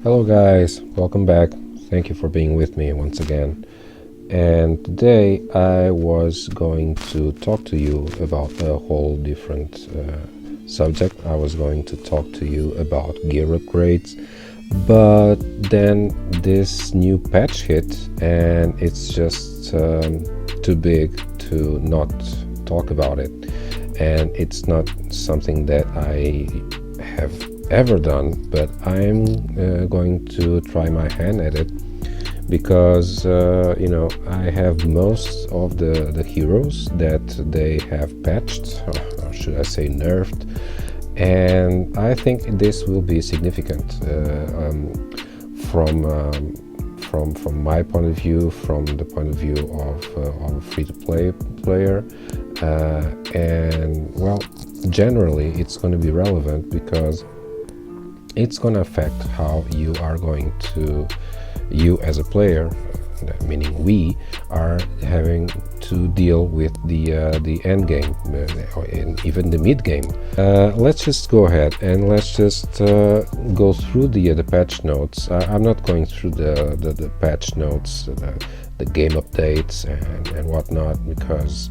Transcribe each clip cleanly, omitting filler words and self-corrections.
Hello guys, welcome back. Thank you for being with me once again. And today I was going to talk to you about a whole different subject. I was going to talk to you about gear upgrades, but then this new patch hit and it's just too big to not talk about it. And it's not something that I have ever done, but I'm going to try my hand at it because I have most of the heroes that they have patched, or should I say nerfed, and I think this will be significant from my point of view, from the point of view of a free-to-play player, and well, generally it's going to be relevant because it's going to affect how you are going to, you as a player, meaning we, are having to deal with the end game and even the mid game. Let's just go ahead and let's just go through the patch notes. I'm not going through the patch notes, the game updates and whatnot, because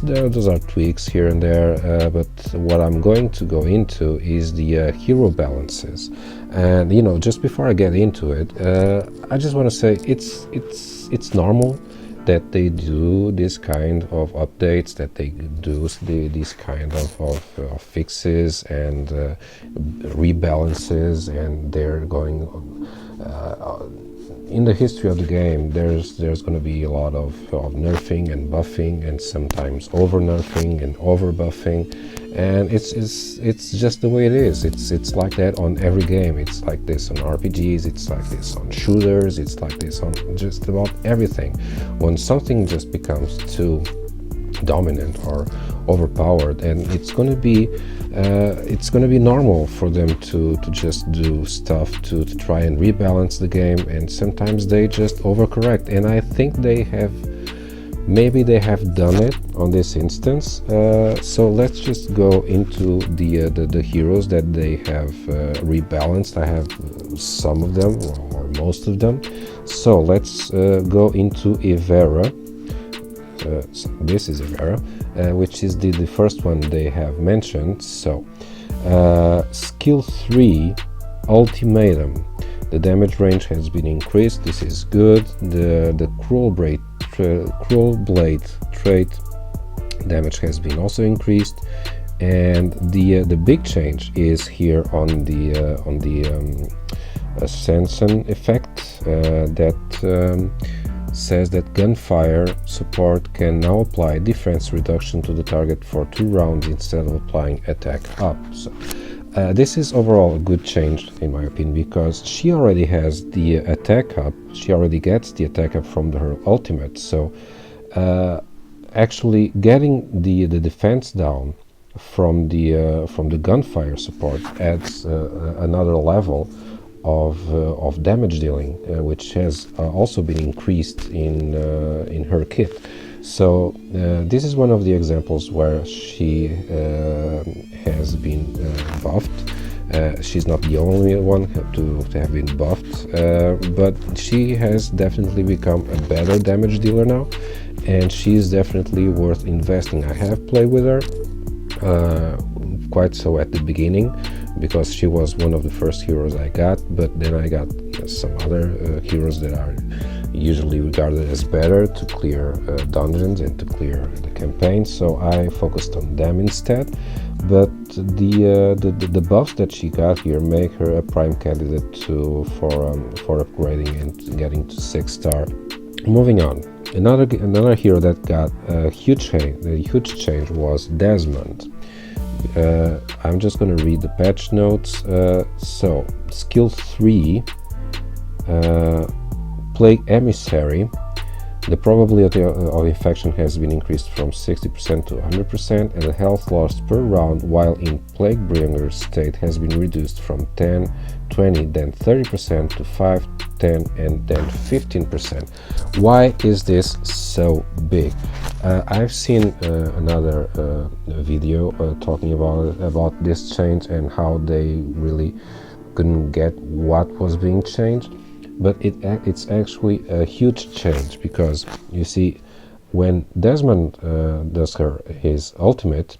those are tweaks here and there, but what I'm going to go into is the hero balances. And just before I get into it, I just want to say it's normal that they do this kind of updates, that they do these kind of fixes and rebalances, and they're going in the history of the game. There's going to be a lot of nerfing and buffing, and sometimes over nerfing and over buffing, and it's just the way it is. It's like that on every game. It's like this on RPGs, it's like this on shooters, it's like this on just about everything. When something just becomes too dominant or overpowered, and it's going to be normal for them to just do stuff to try and rebalance the game, and sometimes they just overcorrect, and I think maybe they have done it on this instance. So let's just go into the heroes that they have rebalanced. I have some of them, or most of them, so let's go into Evera. So this is Evera, which is the first one they have mentioned. So skill 3 ultimatum, the damage range has been increased. This is good. The cruel blade trait damage has been also increased, and the big change is here on the ascension effect that says that gunfire support can now apply defense reduction to the target for 2 rounds instead of applying attack up. So this is overall a good change in my opinion, because she already has the attack up. She already gets the attack up from her ultimate, so actually getting the defense down from the gunfire support adds another level of damage dealing, which has also been increased in her kit. So this is one of the examples where she has been buffed. She's not the only one to have been buffed, but she has definitely become a better damage dealer now, and she's definitely worth investing. I have played with her quite so at the beginning, because she was one of the first heroes I got, but then I got some other heroes that are usually regarded as better to clear dungeons and to clear the campaign, so I focused on them instead. But the buffs that she got here make her a prime candidate for upgrading and getting to 6-star. Moving on, another hero that got a huge change was Desmond. I'm just going to read the patch notes. So skill 3 Plague Emissary, the probability of infection has been increased from 60% to 100%, and the health lost per round while in Plaguebringer state has been reduced from 10, 20, then 30% to 5, 10, and then 15%. Why is this so big? I've seen another video talking about this change and how they really couldn't get what was being changed, but it's actually a huge change, because you see, when Desmond does his ultimate,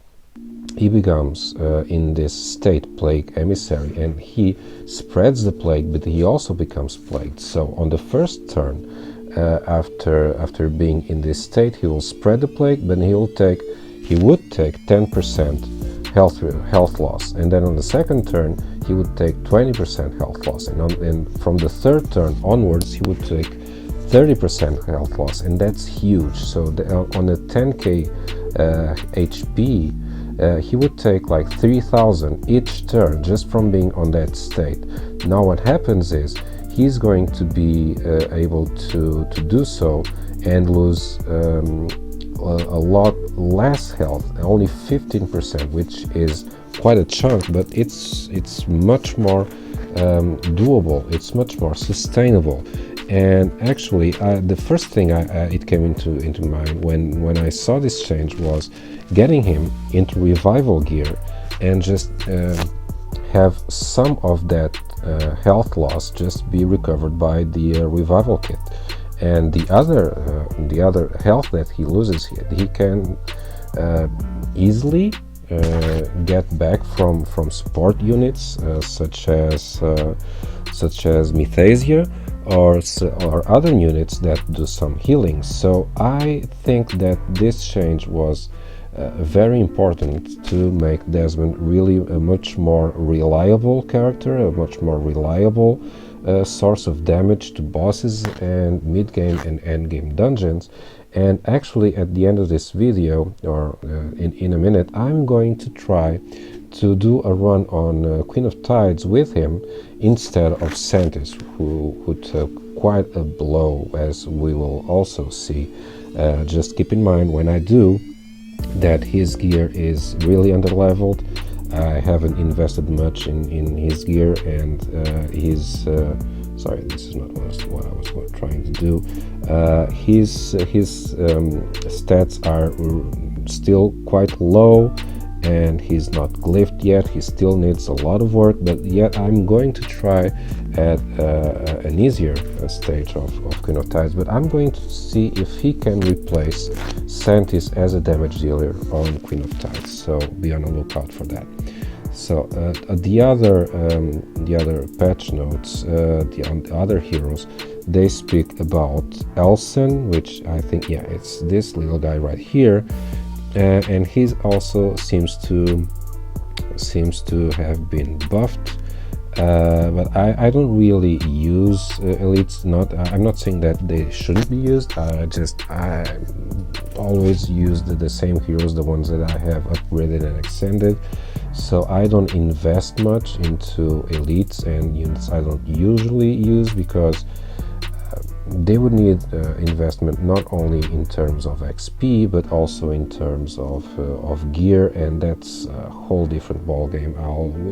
he becomes in this state plague emissary, and he spreads the plague, but he also becomes plagued. So on the first turn, after being in this state, he will spread the plague, but he would take 10% health loss, and then on the second turn he would take 20% health loss, and from the third turn onwards he would take 30% health loss, and that's huge. So on a 10k HP, he would take like 3,000 each turn just from being on that state. Now what happens is he's going to be able to do so and lose a lot less health, only 15%, which is quite a chunk, but it's much more doable, it's much more sustainable. And actually, the first thing it came into mind when I saw this change was getting him into revival gear and just have some of that health loss just be recovered by the revival kit, and the other health that he loses here, he can easly get back from support units such as Mythasia or other units that do some healing. So I think that this change was very important to make Desmond really a much more reliable character, a much more reliable source of damage to bosses and mid-game and end-game dungeons. And actually at the end of this video, or in a minute, I'm going to try to do a run on Queen of Tides with him instead of Santis, who took quite a blow, as we will also see. Just keep in mind when I do that his gear is really underleveled. I haven't invested much in his gear, and his sorry, this is not what I was trying to do. His stats are still quite low, and he's not glyphed yet. He still needs a lot of work, but yet I'm going to try at an easier stage of Queen of Tides. But I'm going to see if he can replace Santis as a damage dealer on Queen of Tides, so be on the lookout for that. So the other patch notes, the other heroes, they speak about Elsen, which I think, yeah, it's this little guy right here. And he also seems to have been buffed, but I don't really use elites. I'm not saying that they shouldn't be used. I always use the same heroes, the ones that I have upgraded and extended. So I don't invest much into elites and units I don't usually use, because they would need investment not only in terms of XP but also in terms of gear, and that's a whole different ball game.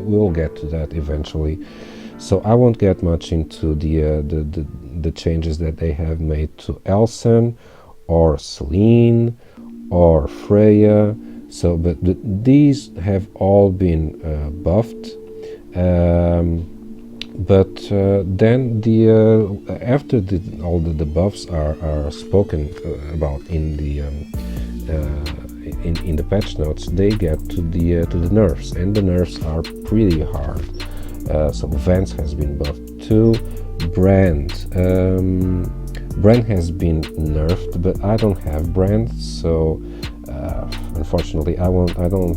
We'll get to that eventually. So I won't get much into the changes that they have made to Elsen or Selene or Freya. So, but these have all been buffed. But then after all the buffs are spoken about in the patch notes, they get to the nerfs, and the nerfs are pretty hard. So Vance has been buffed too. Brand has been nerfed, but I don't have Brand, so unfortunately I don't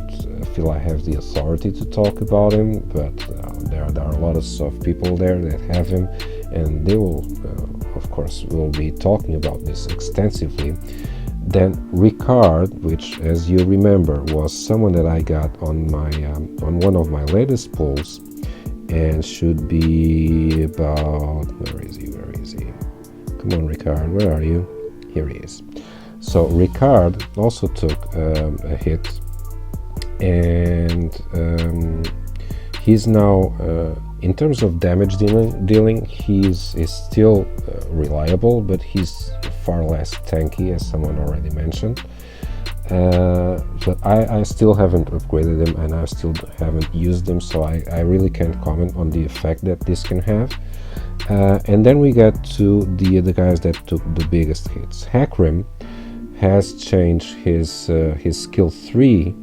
feel I have the authority to talk about him. But there are a lot of people there that have him, and they will of course will be talking about this extensively. Then Ricard, which, as you remember, was someone that I got on my on one of my latest pulls, and should be about, where is he? Come on, Ricard, where are you? Here he is. So Ricard also took a hit, and he's now, in terms of damage dealing, is still reliable, but he's far less tanky, as someone already mentioned. but I still haven't upgraded them, and I still haven't used them, so I really can't comment on the effect that this can have. And then we get to the guys that took the biggest hits. Hakrim has changed his skill 3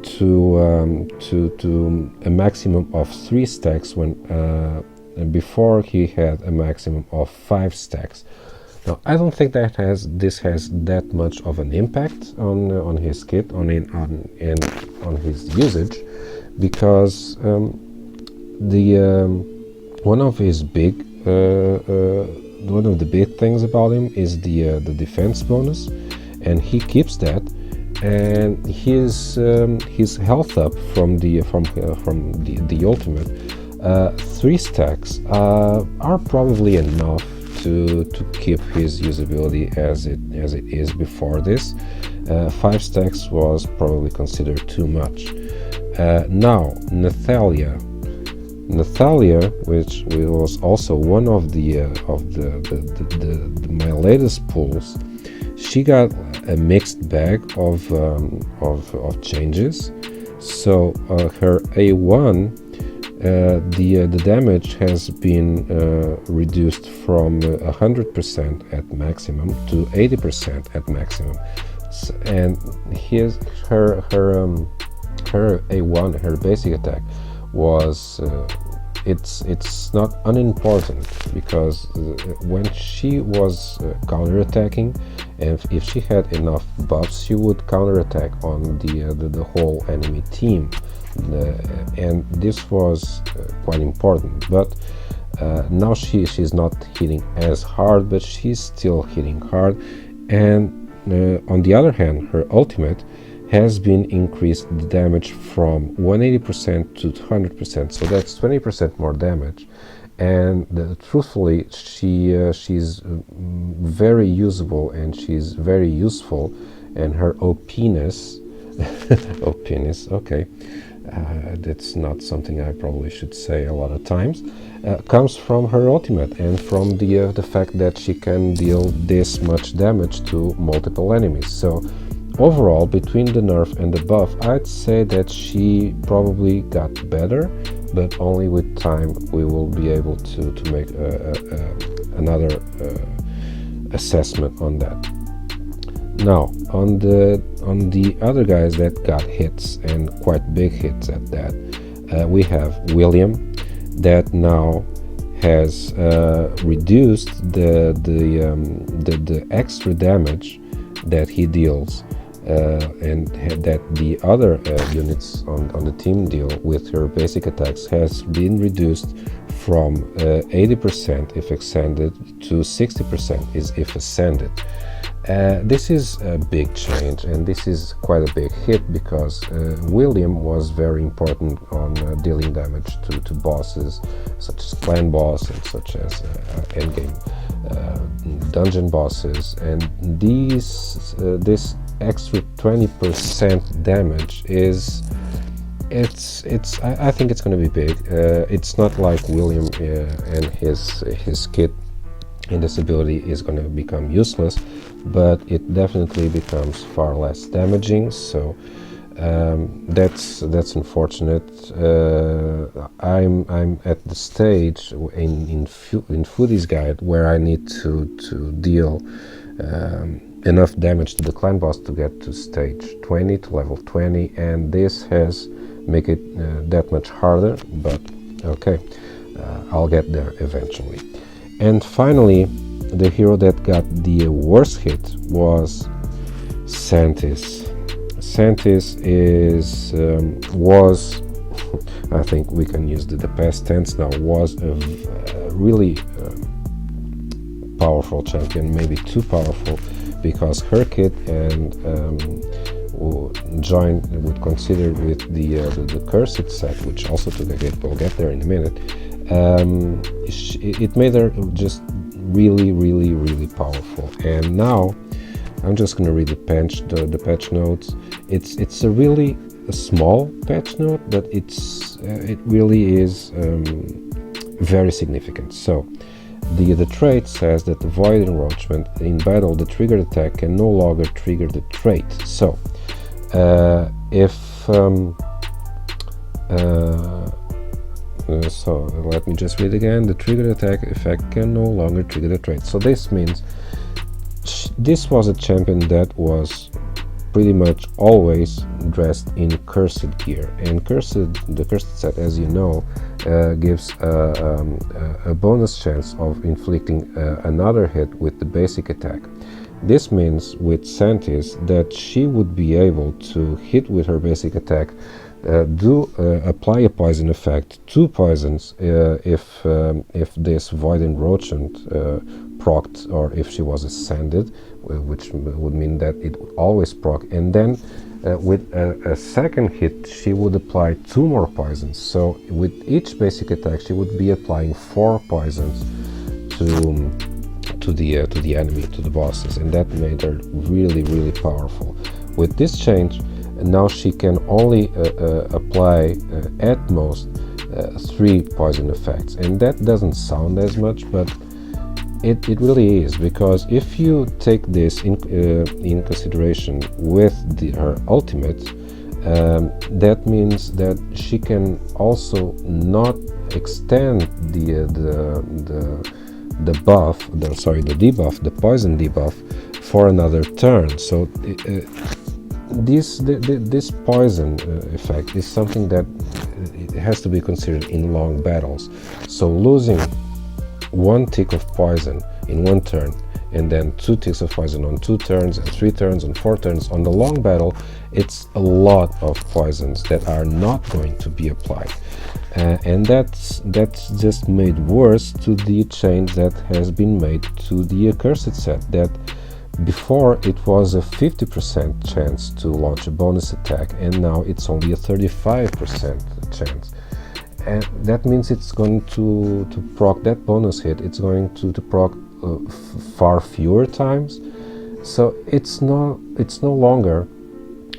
to a maximum of 3 stacks, when before he had a maximum of 5 stacks. Now, I don't think that this has that much of an impact on his kit, on his usage, because one of the big things about him is the defense bonus, and he keeps that. And his health up from the ultimate, 3 stacks are probably enough to keep his usability as it is before this. 5 stacks was probably considered too much. Now Natalia, which was also one of my latest pulls, she got a mixed bag of changes. So her A1, the damage has been reduced from 100% at maximum to 80% at maximum, and her A1, her basic attack, was it's not unimportant, because when she was counterattacking, and if she had enough buffs, she would counterattack on the whole enemy team, and this was quite important. But now she's not hitting as hard, but she's still hitting hard. And on the other hand, her ultimate has been increased the damage from 180% to 200%, so that's 20% more damage. And truthfully, she's very usable, and she's very useful, and her OPness OPness, okay, that's not something I probably should say a lot of times, comes from her ultimate, and from the fact that she can deal this much damage to multiple enemies. So overall, between the nerf and the buff, I'd say that she probably got better, but only with time we will be able to make another assessment on that. Now, on the other guys that got hits, and quite big hits at that, we have William, that now has reduced the extra damage that he deals, and that the other units on the team deal with her basic attacks, has been reduced from 80% if extended to 60% is if ascended. This is a big change, and this is quite a big hit, because William was very important on dealing damage to bosses such as clan boss and such as endgame dungeon bosses, and this extra 20% damage is I think it's going to be big. It's not like William and his kit and this ability is going to become useless, but it definitely becomes far less damaging. So that's unfortunate. I'm at the stage in Foodie's Guide where I need to deal enough damage to the clan boss to get to stage 20, to level 20, and this has make it that much harder, but okay, I'll get there eventually. And finally, the hero that got the worst hit was Santis. Santis was, I think we can use the past tense now, was a really powerful champion, maybe too powerful, because her kit and would consider with the cursed set, which also took a hit, we'll get there in a minute. It made her just really powerful. And now I'm just going to read the patch notes. It's a really small patch note, but it really is very significant. So the trait says that the void enroachment in battle, the triggered attack can no longer trigger the trait. So so let me just read again. The triggered attack effect can no longer trigger the trait. So this means this was a champion that was pretty much always dressed in cursed gear, and the cursed set, as you know, gives a bonus chance of inflicting another hit with the basic attack. This means with Santis that she would be able to hit with her basic attack, apply a poison effect, 2 poisons if this void enroachment procced, or if she was ascended, which would mean that it would always proc, and then with a second hit she would apply 2 more poisons. So with each basic attack she would be applying 4 poisons to the enemy, to the bosses, and that made her really powerful. With this change, now she can only apply at most 3 poison effects, and that doesn't sound as much, but it really is, because if you take this in consideration with her ultimate, that means that she can also not extend the debuff, the poison debuff, for another turn. So this poison effect is something that it has to be considered in long battles. So losing 1 tick of poison in 1 turn, and then 2 ticks of poison on 2 turns, and 3 turns, and 4 turns on the long battle, it's a lot of poisons that are not going to be applied. And that's just made worse to the change that has been made to the accursed set, that before it was a 50% chance to launch a bonus attack, and now it's only a 35% chance. And that means it's going to proc that bonus hit, it's going to proc far fewer times. So it's no longer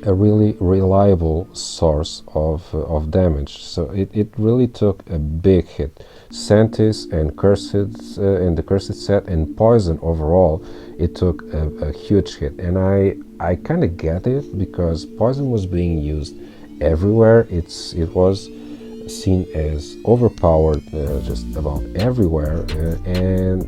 a really reliable source of damage. So it really took a big hit. Santis and Cursed and the Cursed set and Poison overall, it took a huge hit. And I kind of get it, because Poison was being used everywhere. It was seen as overpowered just about everywhere, and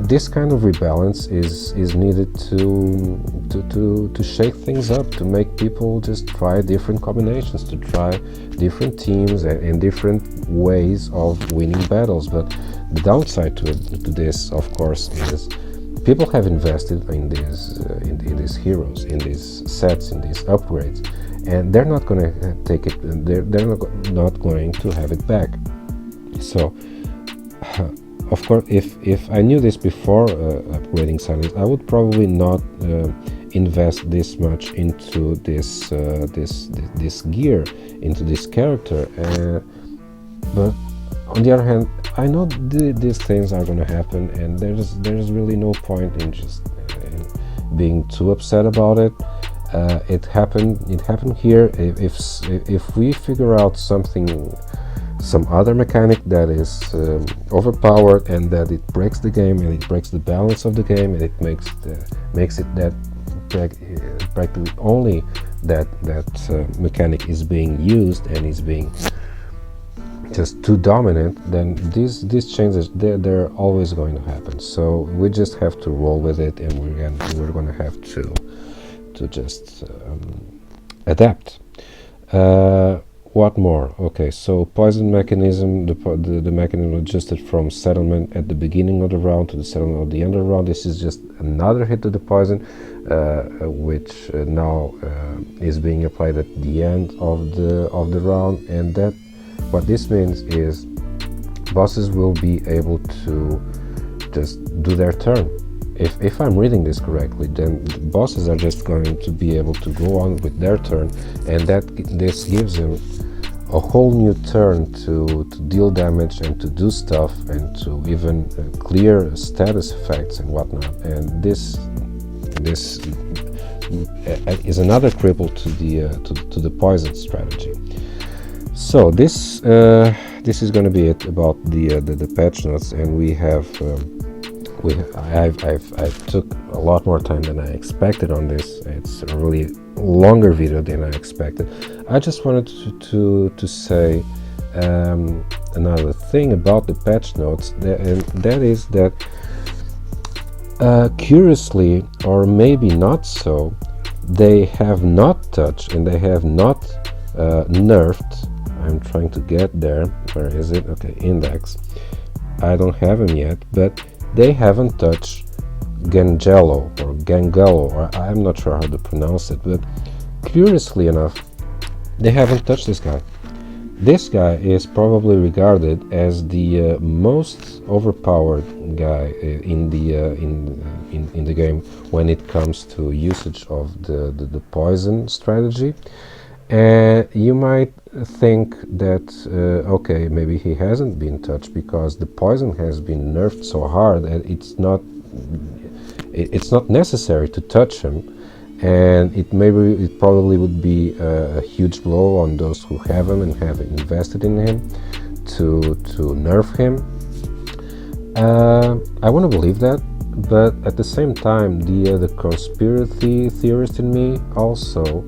this kind of rebalance is needed to shake things up, to make people just try different combinations, to try different teams and different ways of winning battles. But the downside to this, of course, is people have invested in these heroes, in these sets, in these upgrades, and they're not going to take it. They're not going to have it back. So, of course, if I knew this before upgrading Silence, I would probably not invest this much into this gear, into this character. But on the other hand, I know these things are going to happen, and there's really no point in just being too upset about it. It happened here. If we figure out some other mechanic that is overpowered, and that it breaks the game, and it breaks the balance of the game, and it makes it that practically only that mechanic is being used and is being just too dominant, then these changes, they're always going to happen. So we just have to roll with it, and we're going to have to just adapt. What more? Okay, so poison mechanism, the mechanism adjusted from settlement at the beginning of the round to the settlement of the end of the round. This is just another hit to the poison, which now is being applied at the end of the round, and that what this means is bosses will be able to just do their turn. If I'm reading this correctly, then the bosses are just going to be able to go on with their turn, and this gives them a whole new turn to deal damage and to do stuff and to even clear status effects and whatnot. And this is another cripple to the poison strategy. So this is going to be it about the patch notes, and I've took a lot more time than I expected on this. It's a really longer video than I expected. I just wanted to say another thing about the patch notes, and that is that curiously, or maybe not so, they have not touched and they have not nerfed. I'm trying to get there. Where is it? Okay, index. I don't have them yet, but they haven't touched Gangello, or I'm not sure how to pronounce it, but curiously enough, they haven't touched this guy. This guy is probably regarded as the most overpowered guy in the game when it comes to usage of the poison strategy. And you might think that okay, maybe he hasn't been touched because the poison has been nerfed so hard that it's not necessary to touch him, and it probably would be a huge blow on those who have him and have invested in him to nerf him. I want to believe that, but at the same time, the conspiracy theorist in me also.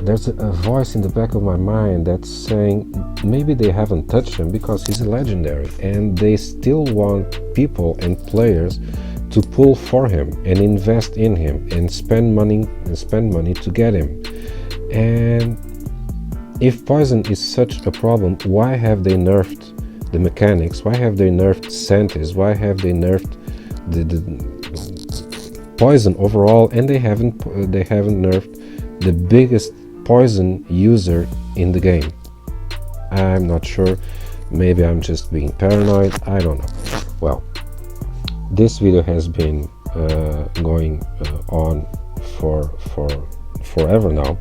There's a voice in the back of my mind that's saying maybe they haven't touched him because he's a legendary, and they still want people and players to pull for him and invest in him and spend money to get him. And if poison is such a problem, why have they nerfed the mechanics? Why have they nerfed Santis? Why have they nerfed the poison overall? And they haven't nerfed the biggest poison user in the game. I'm not sure. Maybe I'm just being paranoid. I don't know. Well, this video has been going on for forever now.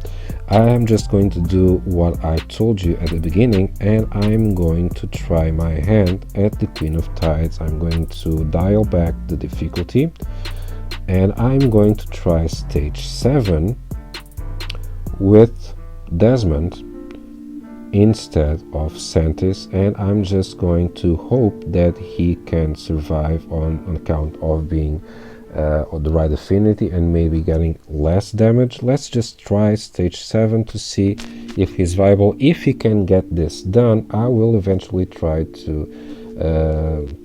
I am just going to do what I told you at the beginning, and I'm going to try my hand at the Queen of Tides. I'm going to dial back the difficulty, and I'm going to try stage 7 with Desmond instead of Santis, and I'm just going to hope that he can survive on account of being the right affinity and maybe getting less damage. Let's just try stage 7 to see if he's viable. If he can get this done, I will eventually try to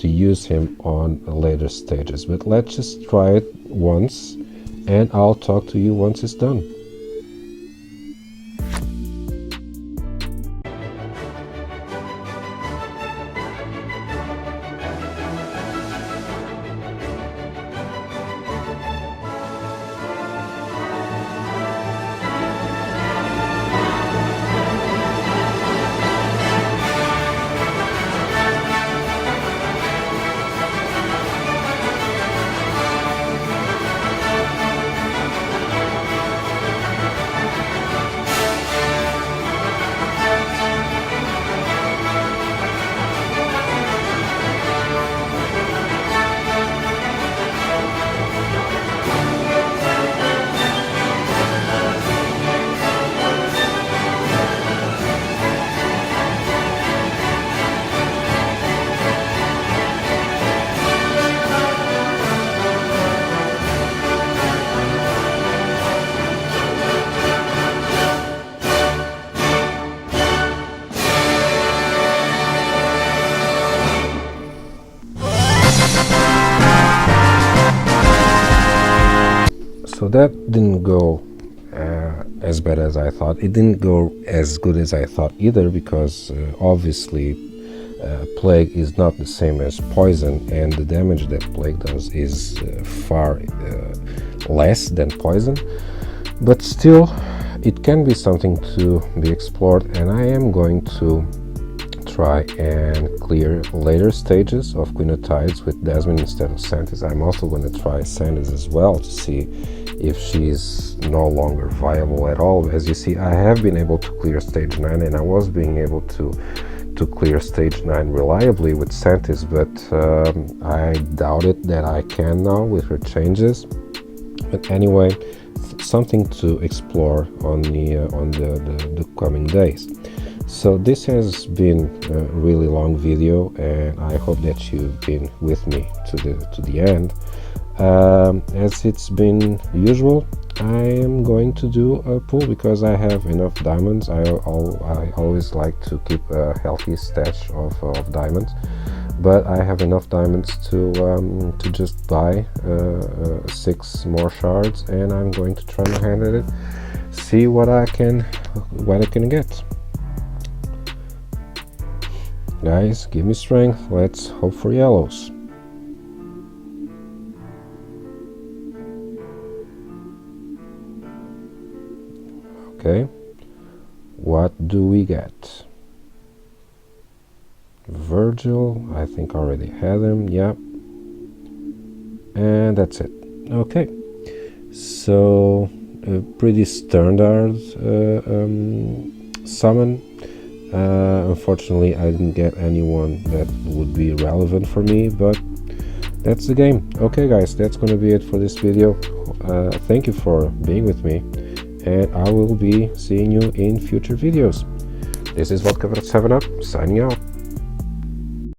use him on later stages, but let's just try it once and I'll talk to you once it's done. So that didn't go as bad as I thought. It didn't go as good as I thought either, because obviously plague is not the same as poison, and the damage that plague does is far less than poison. But still, it can be something to be explored, and I am going to try and clear later stages of Queen of Tides with Desmond instead of Santis. I'm also going to try Santis as well to see if she's no longer viable at all. As you see, I have been able to clear stage 9, and I was being able to clear stage 9 reliably with Santis, but I doubted that I can now with her changes. But anyway, something to explore on the coming days. So this has been a really long video, and I hope that you've been with me to the end. As it's been usual, I am going to do a pull because I have enough diamonds. I always like to keep a healthy stash of diamonds, but I have enough diamonds to just buy 6 more shards, and I'm going to try my hand at it, see what I can get. Guys, give me strength. Let's hope for yellows. Okay, what do we get? Virgil, I think I already had him. Yeah, and that's it. Okay, so a pretty standard summon. Unfortunately, I didn't get anyone that would be relevant for me, but that's the game. Okay guys, that's gonna be it for this video. Thank you for being with me, and I will be seeing you in future videos. This is Vodka 7 Up, signing out.